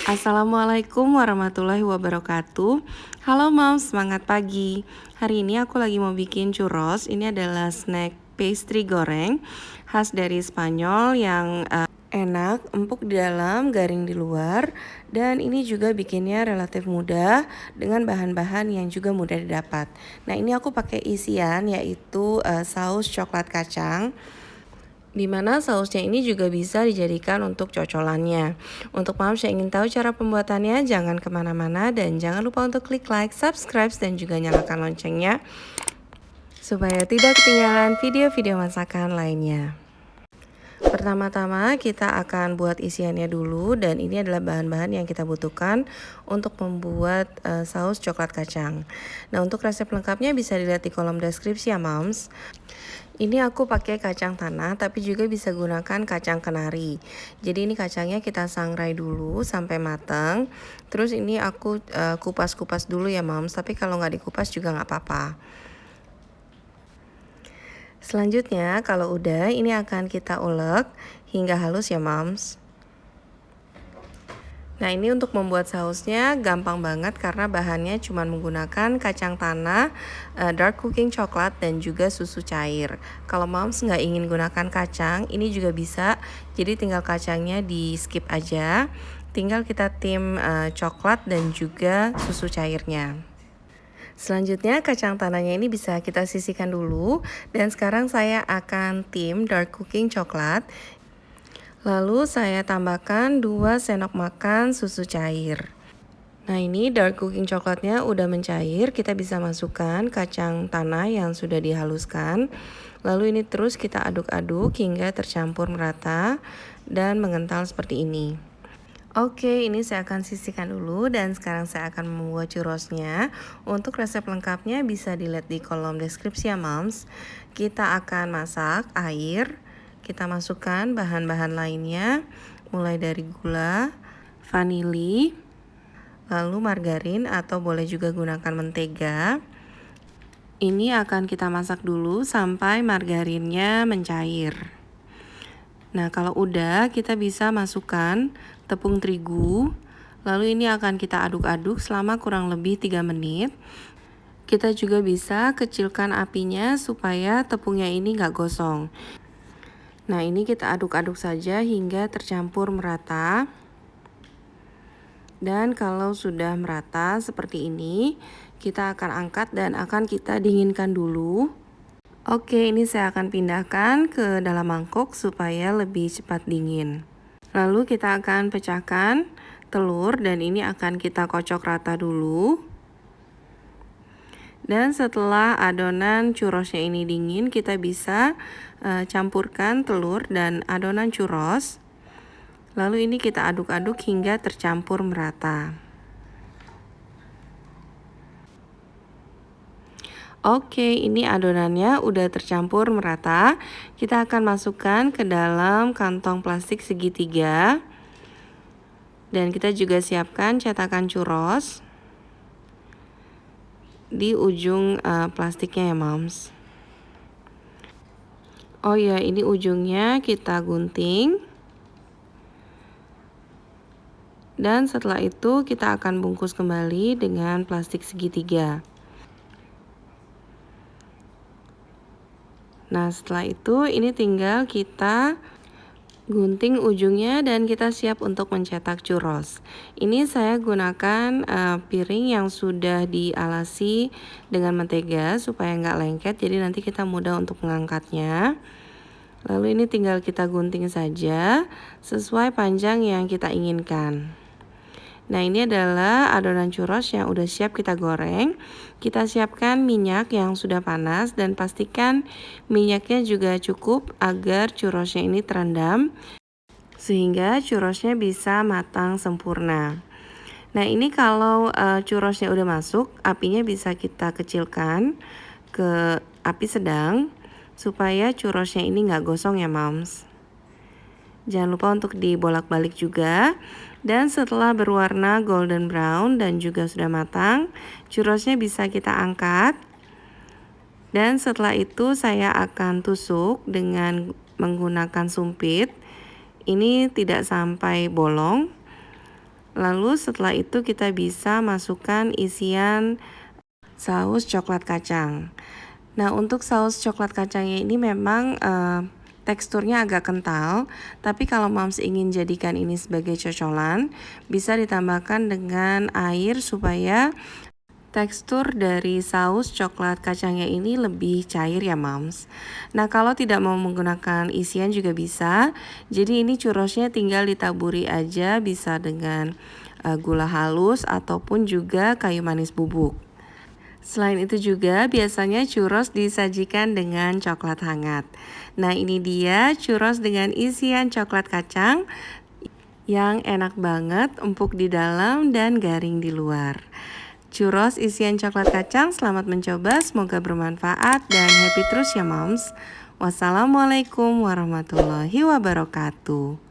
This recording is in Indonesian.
Assalamualaikum warahmatullahi wabarakatuh. Halo Moms, semangat pagi. Hari ini aku lagi mau bikin churros. Ini adalah snack pastry goreng khas dari Spanyol yang enak, empuk di dalam, garing di luar. Dan ini juga bikinnya relatif mudah dengan bahan-bahan yang juga mudah didapat. Nah, ini aku pakai isian yaitu saus coklat kacang, dimana sausnya ini juga bisa dijadikan untuk cocolannya. Untuk moms yang ingin tahu cara pembuatannya, jangan kemana-mana dan jangan lupa untuk klik like, subscribe, dan juga nyalakan loncengnya supaya tidak ketinggalan video-video masakan lainnya. Pertama-tama kita akan buat isiannya dulu, dan ini adalah bahan-bahan yang kita butuhkan untuk membuat saus coklat kacang. Nah, untuk resep lengkapnya bisa dilihat di kolom deskripsi ya moms. Ini aku pakai kacang tanah, tapi juga bisa gunakan kacang kenari. Jadi ini kacangnya kita sangrai dulu sampai matang. Terus ini aku kupas-kupas dulu ya moms, tapi kalau nggak dikupas juga nggak apa-apa. Selanjutnya kalau udah, ini akan kita ulek hingga halus ya moms. Nah, ini untuk membuat sausnya gampang banget karena bahannya cuma menggunakan kacang tanah, dark cooking coklat, dan juga susu cair. Kalau moms nggak ingin gunakan kacang, ini juga bisa. Jadi tinggal kacangnya di skip aja. Tinggal kita tim coklat dan juga susu cairnya. Selanjutnya kacang tanahnya ini bisa kita sisihkan dulu. Dan sekarang saya akan tim dark cooking coklat. Lalu saya tambahkan 2 sendok makan susu cair. Nah, ini dark cooking coklatnya udah mencair, kita bisa masukkan kacang tanah yang sudah dihaluskan. Lalu ini terus kita aduk-aduk hingga tercampur merata dan mengental seperti ini. Oke, ini saya akan sisihkan dulu dan sekarang saya akan membuat churrosnya. Untuk resep lengkapnya bisa dilihat di kolom deskripsi ya moms. Kita akan masak air. Kita masukkan bahan-bahan lainnya, mulai dari gula, vanili, lalu margarin atau boleh juga gunakan mentega. Ini akan kita masak dulu sampai margarinnya mencair. Nah, kalau udah kita bisa masukkan tepung terigu. Lalu ini akan kita aduk-aduk selama kurang lebih 3 menit. Kita juga bisa kecilkan apinya supaya tepungnya ini nggak gosong. Nah, ini kita aduk-aduk saja hingga tercampur merata. Dan kalau sudah merata seperti ini, kita akan angkat dan akan kita dinginkan dulu. Oke, ini saya akan pindahkan ke dalam mangkok supaya lebih cepat dingin. Lalu kita akan pecahkan telur dan ini akan kita kocok rata dulu. Dan setelah adonan churrosnya ini dingin, kita bisa campurkan telur dan adonan churros. Lalu ini kita aduk-aduk hingga tercampur merata. Oke, ini adonannya udah tercampur merata. Kita akan masukkan ke dalam kantong plastik segitiga. Dan kita juga siapkan cetakan churros di ujung plastiknya ya moms. Oh ya, ini ujungnya kita gunting. Dan setelah itu kita akan bungkus kembali dengan plastik segitiga. Nah, setelah itu ini tinggal kita gunting ujungnya dan kita siap untuk mencetak churros. Ini saya gunakan piring yang sudah dialasi dengan mentega supaya nggak lengket, jadi nanti kita mudah untuk mengangkatnya. Lalu ini tinggal kita gunting saja sesuai panjang yang kita inginkan. Nah, ini adalah adonan churros yang udah siap kita goreng. Kita siapkan minyak yang sudah panas dan pastikan minyaknya juga cukup agar churrosnya ini terendam sehingga churrosnya bisa matang sempurna. Nah, ini kalau churrosnya udah masuk, apinya bisa kita kecilkan ke api sedang supaya churrosnya ini nggak gosong ya moms. Jangan lupa untuk dibolak-balik juga. Dan setelah berwarna golden brown dan juga sudah matang, churrosnya bisa kita angkat. Dan setelah itu saya akan tusuk dengan menggunakan sumpit. Ini tidak sampai bolong. Lalu setelah itu kita bisa masukkan isian saus coklat kacang. Nah, untuk saus coklat kacangnya ini memang teksturnya agak kental, tapi kalau moms ingin jadikan ini sebagai cocolan, bisa ditambahkan dengan air supaya tekstur dari saus coklat kacangnya ini lebih cair ya moms. Nah, kalau tidak mau menggunakan isian juga bisa. Jadi ini churrosnya tinggal ditaburi aja, bisa dengan gula halus ataupun juga kayu manis bubuk. Selain itu juga biasanya churros disajikan dengan coklat hangat. Nah, ini dia churros dengan isian coklat kacang yang enak banget, empuk di dalam dan garing di luar. Churros isian coklat kacang, selamat mencoba, semoga bermanfaat dan happy terus ya moms. Wassalamualaikum warahmatullahi wabarakatuh.